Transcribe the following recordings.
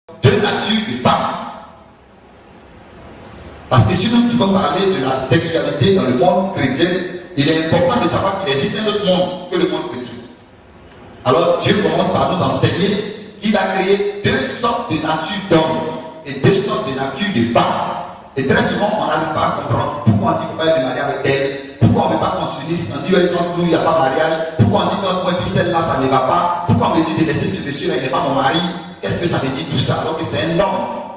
deux natures de femmes. Parce que si nous devons parler de la sexualité dans le monde chrétien, il est important de savoir qu'il existe un autre monde que le monde chrétien. Alors Dieu commence par nous enseigner qu'il a créé deux sortes de natures d'hommes et deux sortes de natures de femmes. Et très souvent, on n'arrive pas à comprendre pourquoi on dit qu'il ne faut pas se marier avec elle, pourquoi on ne veut pas qu'on s'unisse, on dit quand nous il n'y a pas mariage, pourquoi on dit quand moi et puis celle-là ça ne va pas, pourquoi on me dit de laisser ce monsieur-là, il n'est pas mon mari. Qu'est-ce que ça veut dire tout ça alors que c'est un homme?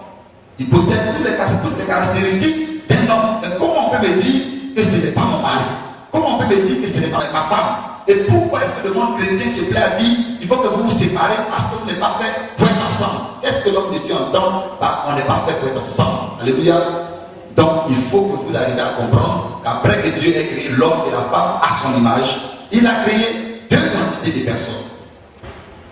Il possède toutes les caractéristiques d'un homme. Mais comment on peut me dire que ce n'est pas mon mari? Comment on peut me dire que ce n'est pas ma femme? Et pourquoi est-ce que le monde chrétien se plaît à dire il faut que vous vous séparez parce que vous n'êtes pas fait pour être ensemble? Qu'est-ce que l'homme de Dieu entend par on n'est pas fait pour être ensemble? Alléluia. Donc il faut que vous arriviez à comprendre qu'après que Dieu ait créé l'homme et la femme à son image, il a créé deux entités de personnes.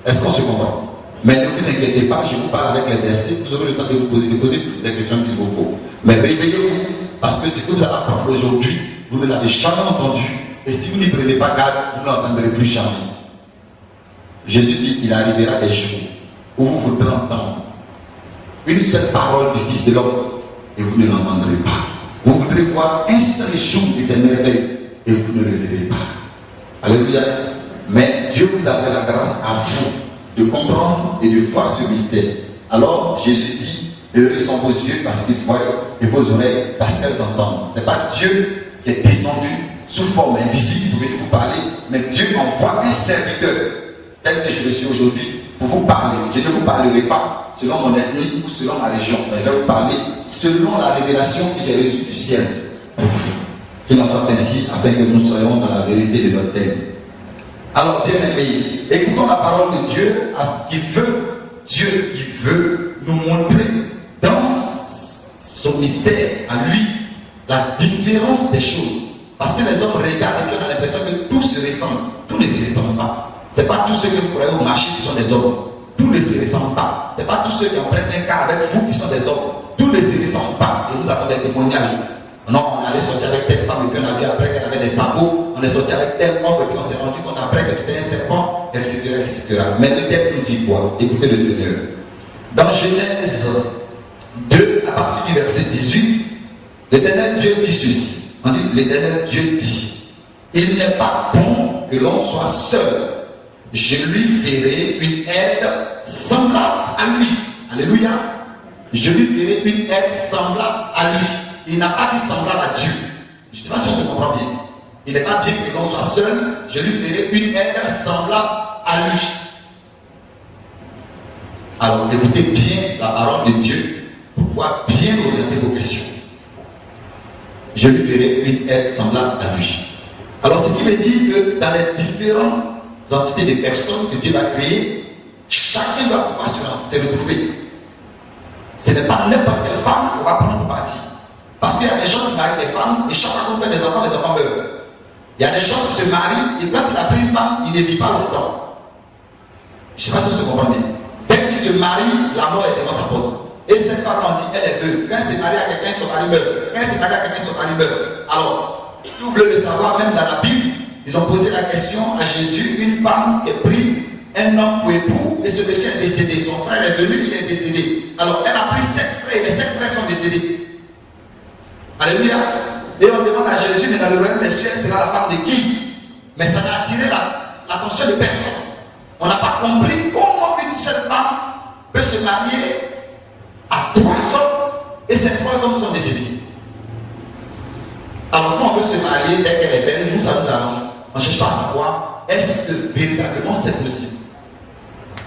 Est-ce qu'on se comprend? Mais ne vous inquiétez pas, je vous parle avec les versets, vous aurez le temps de vous poser toutes les questions qu'il vous faut. Mais réveillez-vous, parce que ce que vous allez apprendre aujourd'hui, vous ne l'avez jamais entendu. Et si vous n'y prenez pas garde, vous ne l'entendrez plus jamais. Jésus dit, il arrivera des jours où vous voudrez entendre une seule parole du Fils de l'homme et vous ne l'entendrez pas. Vous voudrez voir un seul jour de ses merveilles et vous ne le verrez pas. Alléluia. Mais Dieu vous a fait la grâce à vous de comprendre et de voir ce mystère. Alors Jésus dit, heureux sont vos yeux parce qu'ils voient et vos oreilles parce qu'elles entendent. Ce n'est pas Dieu qui est descendu sous forme invisible, vous pouvez vous parler, mais Dieu envoie un serviteur tel que je le suis aujourd'hui pour vous parler. Je ne vous parlerai pas selon mon ethnie ou selon ma région, mais je vais vous parler selon la révélation que j'ai reçue du ciel. Qu'il en soit ainsi afin que nous soyons dans la vérité de notre thème. Alors, bien aimés, écoutons la parole de Dieu qui veut nous montrer dans son mystère à lui la différence des choses. Parce que les hommes regardent et puis on a l'impression que tout se ressemble. Tout ne se ressemble pas. Ce n'est pas tous ceux que vous croyez au marché qui sont des hommes. Tout ne se ressemble pas. Ce n'est pas tous ceux qui empruntent un cas avec vous qui sont des hommes. Tout ne se ressemble pas. Et nous avons des témoignages. Non, on allait sortir avec telle femme et puis on a vu après qu'elle avait des sabots. On est sorti avec tel homme et puis on s'est rendu compte après que c'était un serpent, etc., etc. Mais le texte nous dit quoi? Écoutez le Seigneur. Dans Genèse 2, à partir du verset 18, l'Éternel Dieu dit ceci. On dit, l'Éternel Dieu dit, il n'est pas bon que l'on soit seul. Je lui ferai une aide semblable à lui. Alléluia. Je lui ferai une aide semblable à lui. Il n'a pas dit semblable à Dieu. Je ne sais pas si on se comprend bien. Il n'est pas bien que l'on soit seul. Je lui ferai une aide semblable à lui. Alors écoutez bien la parole de Dieu pour pouvoir bien orienter vos questions. Je lui ferai une aide semblable à lui. Alors ce qui veut dire que dans les différentes entités de personnes que Dieu a créées, chacun doit pouvoir se retrouver. Ce n'est pas n'importe quelle femme qu'on va prendre pour partie. Parce qu'il y a des gens qui marient des femmes et chaque fois qu'on fait des enfants meurent. Il y a des gens qui se marient et quand il a pris une femme, il ne vit pas longtemps. Je ne sais pas si vous se comprenez. Dès qu'il se marie, la mort est devant sa porte. Et cette femme, on dit, elle est veuve. Quand elle se marie à quelqu'un, son mari meurt. Quand elle se marie à quelqu'un, son mari meurt. Alors, si vous voulez le savoir, même dans la Bible, ils ont posé la question à Jésus, une femme qui a pris un homme pour époux et ce monsieur est décédé. Son frère est venu, il est décédé. Alors, elle a pris 7 frères et les 7 frères sont décédés. Alléluia. Et on demande à Jésus, mais dans le royaume des cieux, elle sera la femme de qui? Mais ça n'a attiré l'attention de personne. On n'a pas compris comment une seule femme peut se marier à 3 hommes et ces 3 hommes sont décédés. Alors quand on veut se marier dès qu'elle est belle, nous ça nous arrange. On ne cherche pas à savoir est-ce que véritablement c'est possible.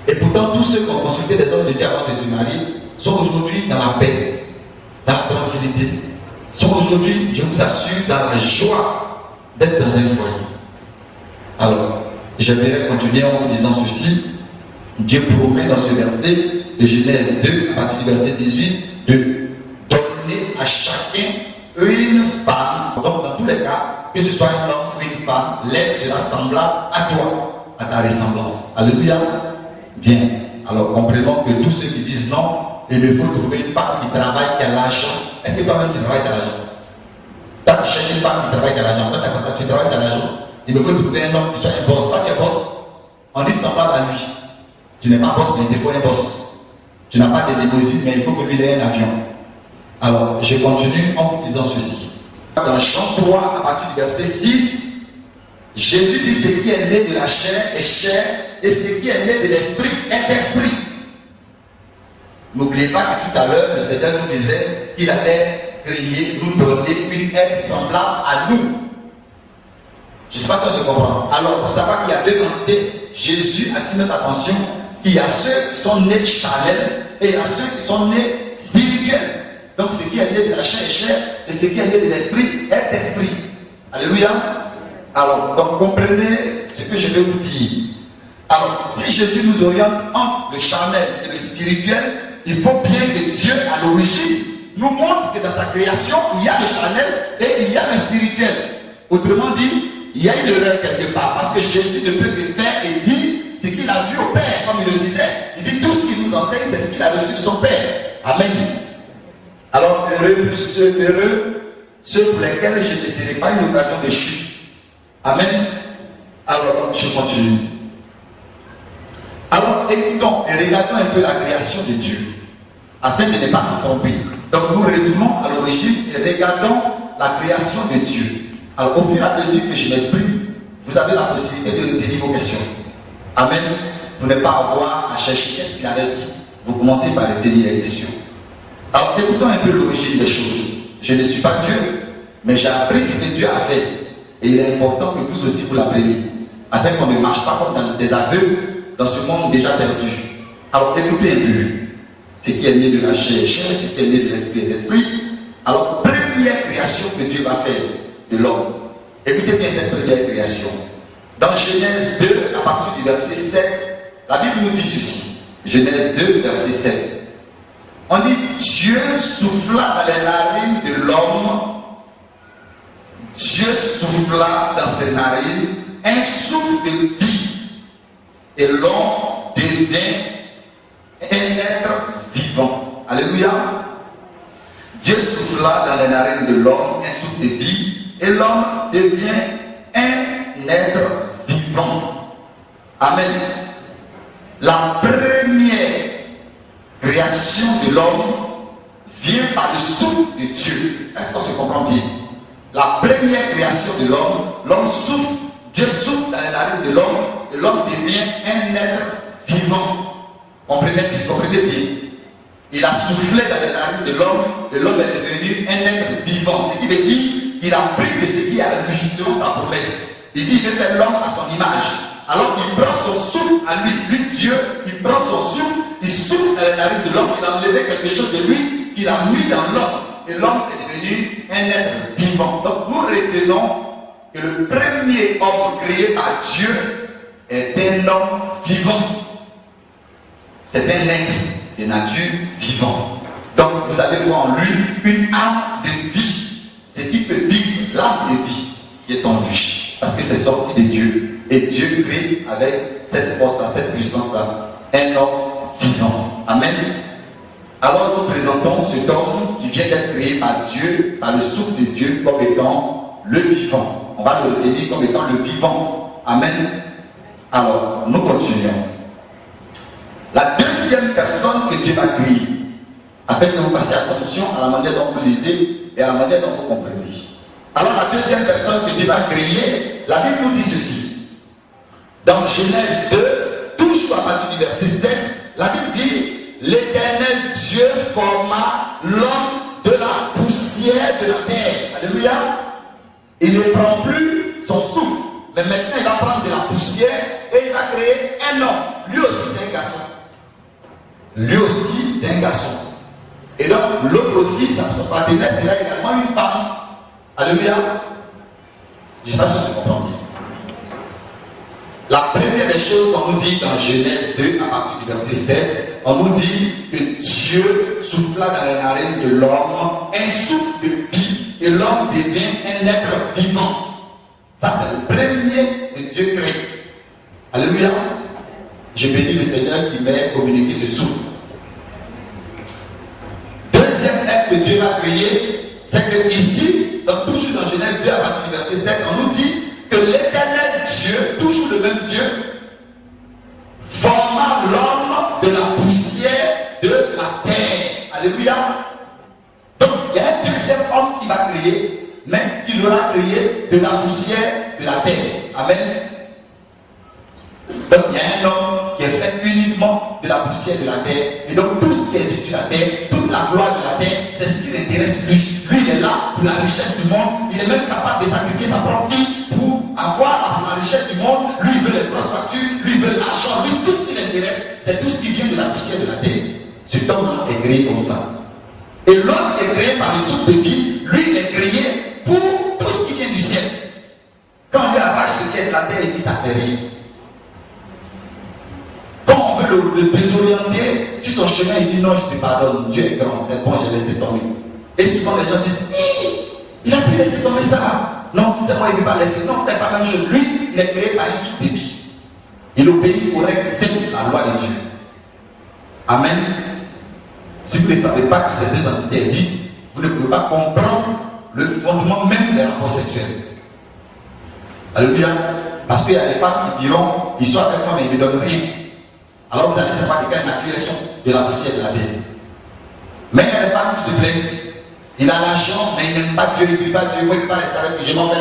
Et pourtant tous ceux qui ont consulté des hommes de Dieu avant de se marier sont aujourd'hui dans la paix, dans la tranquillité, sont aujourd'hui, je vous assure, dans la joie d'être dans un foyer. Alors, j'aimerais continuer en vous disant ceci. Dieu promet dans ce verset de Genèse 2, à partir du verset 18, de donner à chacun une femme. Donc, dans tous les cas, que ce soit un homme ou une femme, l'aide sera semblable à toi, à ta ressemblance. Alléluia. Bien. Alors, comprenons que tous ceux qui disent non, il me faut trouver une femme qui travaille, qui a l'argent. Est-ce que toi-même tu travailles, qui a l'argent? Toi, tu cherches une femme qui travaille, qui a l'argent. Toi, tu travailles, qui a l'argent. Il me faut trouver un homme qui soit un boss. Toi, tu es boss. On dit semblable à lui. Tu n'es pas boss, mais il te faut un boss. Tu n'as pas de limousine, mais il faut que lui ait un avion. Alors, je continue en vous disant ceci. Dans Jean 3, à partir du verset 6, Jésus dit ce qui est né de la chair est chair, et ce qui est né de l'esprit est esprit. N'oubliez pas que tout à l'heure, le Seigneur nous disait qu'il allait créer, nous donner une aide semblable à nous. Je ne sais pas si on se comprend. Alors, pour savoir qu'il y a deux quantités, Jésus attire notre attention qu'il y a ceux qui sont nés charnels et il y a ceux qui sont nés spirituels. Donc, ce qui est né de la chair est chair, et ce qui est né de l'esprit est esprit. Alléluia. Alors, donc, comprenez ce que je vais vous dire. Alors, si Jésus nous oriente entre le charnel et le spirituel, il faut bien que Dieu, à l'origine, nous montre que dans sa création, il y a le charnel et il y a le spirituel. Autrement dit, il y a une erreur quelque part, parce que Jésus ne peut que faire et dire ce qu'il a vu au Père, comme il le disait. Il dit tout ce qu'il nous enseigne, c'est ce qu'il a reçu de son Père. Amen. Alors, heureux ceux pour lesquels je ne serai pas une occasion de chute. Amen. Alors, je continue. Alors, écoutons et regardons un peu la création de Dieu, afin de ne pas nous tromper. Donc, nous retournons à l'origine et regardons la création de Dieu. Alors, au fur et à mesure que je m'exprime, vous avez la possibilité de retenir vos questions. Amen. Pour ne pas avoir à chercher qu'est-ce qu'il avait dit. Vous commencez par retenir les questions. Alors, écoutons un peu l'origine des choses. Je ne suis pas Dieu, mais j'ai appris ce que Dieu a fait. Et il est important que vous aussi vous l'appreniez, afin qu'on ne marche pas comme dans des aveux dans ce monde déjà perdu. Alors, écoutez un peu. Ce qui est né de la chair, ce qui est né de l'esprit. Alors, première création que Dieu va faire de l'homme. Écoutez bien cette première création. Dans Genèse 2, à partir du verset 7, la Bible nous dit ceci. Genèse 2, verset 7. On dit, Dieu souffla dans les narines de l'homme. Dieu souffla dans ses narines un souffle de vie. Et l'homme devient un être vivant. Alléluia. Dieu souffla dans les narines de l'homme un souffle de vie. Et l'homme devient un être vivant. Amen. La première création de l'homme vient par le souffle de Dieu. Est-ce qu'on se comprend bien? La première création de l'homme souffle, Dieu souffle dans les narines de l'homme, et l'homme devient un être vivant. Comprenez bien. Il a soufflé dans les narines de l'homme, et l'homme est devenu un être vivant. Ce qui veut dire qu'il a pris de ce qui a lui, selon sa promesse. Il dit qu'il fait l'homme à son image. Alors il prend son souffle à lui, Dieu, il prend son souffle, il souffle dans les narines de l'homme, il a enlevé quelque chose de lui, qu'il a mis dans l'homme. Et l'homme est devenu un être vivant. Donc nous retenons que le premier homme créé par Dieu est un homme vivant. C'est un être de nature vivant. Donc vous allez voir en lui une âme de vie. Ce qui peut vivre l'âme de vie qui est en lui. Parce que c'est sorti de Dieu. Et Dieu crée avec cette force-là, cette puissance-là, un homme vivant. Amen. Alors nous présentons cet homme qui vient d'être créé par Dieu, par le souffle de Dieu, comme étant le vivant. On va le retenir comme étant le vivant. Amen. Alors, nous continuons. La deuxième personne que Dieu va créer, afin que vous fassiez attention à la manière dont vous lisez et à la manière dont vous comprenez. Alors, la deuxième personne que Dieu va créer, la Bible nous dit ceci. Dans Genèse 2, toujours à partir du verset 7, la Bible dit: l'Éternel Dieu forma l'homme de la poussière de la terre. Alléluia. Il ne prend plus son souffle, mais maintenant il va prendre de la poussière et il va créer un homme. Lui aussi c'est un garçon. Lui aussi c'est un garçon. Et donc l'autre aussi, son partenaire sera également une femme. Alléluia. Je ne sais pas si je comprends bien. La première des choses qu'on nous dit dans Genèse 2, à partir du verset 7, on nous dit que Dieu souffla dans les narines de l'homme un souffle de vie, et l'homme devient un être vivant. Ça, c'est le premier que Dieu crée. Alléluia. J'ai béni le Seigneur qui m'a communiqué ce souffle. Deuxième être que Dieu va créer, c'est que ici, toujours dans Genèse 2, à partir du verset 7, on nous dit que l'Éternel Dieu, toujours le même Dieu, forma l'homme de la poussière de Alléluia. Donc, il y a un deuxième homme qui va créer, mais il aura créé de la poussière de la terre. Amen. Donc, il y a un homme qui est fait uniquement de la poussière de la terre. Et donc, tout ce qui existe sur la terre, toute la gloire de la terre, c'est ce qui l'intéresse lui. Lui, il est là pour la richesse du monde. Il est même capable de sacrifier sa propre vie pour avoir la richesse du monde. Lui, il veut les grosses factures, lui, il veut l'argent. Lui, tout ce qui l'intéresse, c'est tout ce qui vient de la poussière de la terre. Cet homme-là est créé comme ça. Et l'autre qui est créé par le souffle de vie, lui, il est créé pour tout ce qui vient du ciel. Quand on lui arrache ce qui est de la terre, il dit ça fait rien. Quand on veut le désorienter sur son chemin, il dit non, je te pardonne, Dieu est grand, c'est bon, j'ai laissé tomber. Et souvent les gens disent, il a pu laisser tomber ça. Non, c'est moi, il ne veut pas laisser. Non, c'est pas la même chose. Lui, il est créé par un souffle de vie. Il obéit aux règles simples de la loi de Dieu. Amen. Si vous ne savez pas que ces deux entités existent, vous ne pouvez pas comprendre le fondement même des rapports sexuels. Alléluia. Parce qu'il y a des femmes qui diront, ils sont avec moi mais ils ne me donnent rien. Alors vous allez savoir que quelqu'un a tué son de la poussière de la terre. Mais il y a des femmes qui se plaignent. Il a l'argent mais il n'aime pas Dieu, il ne peut pas Dieu, moi il ne peut pas rester avec lui, je m'en vais.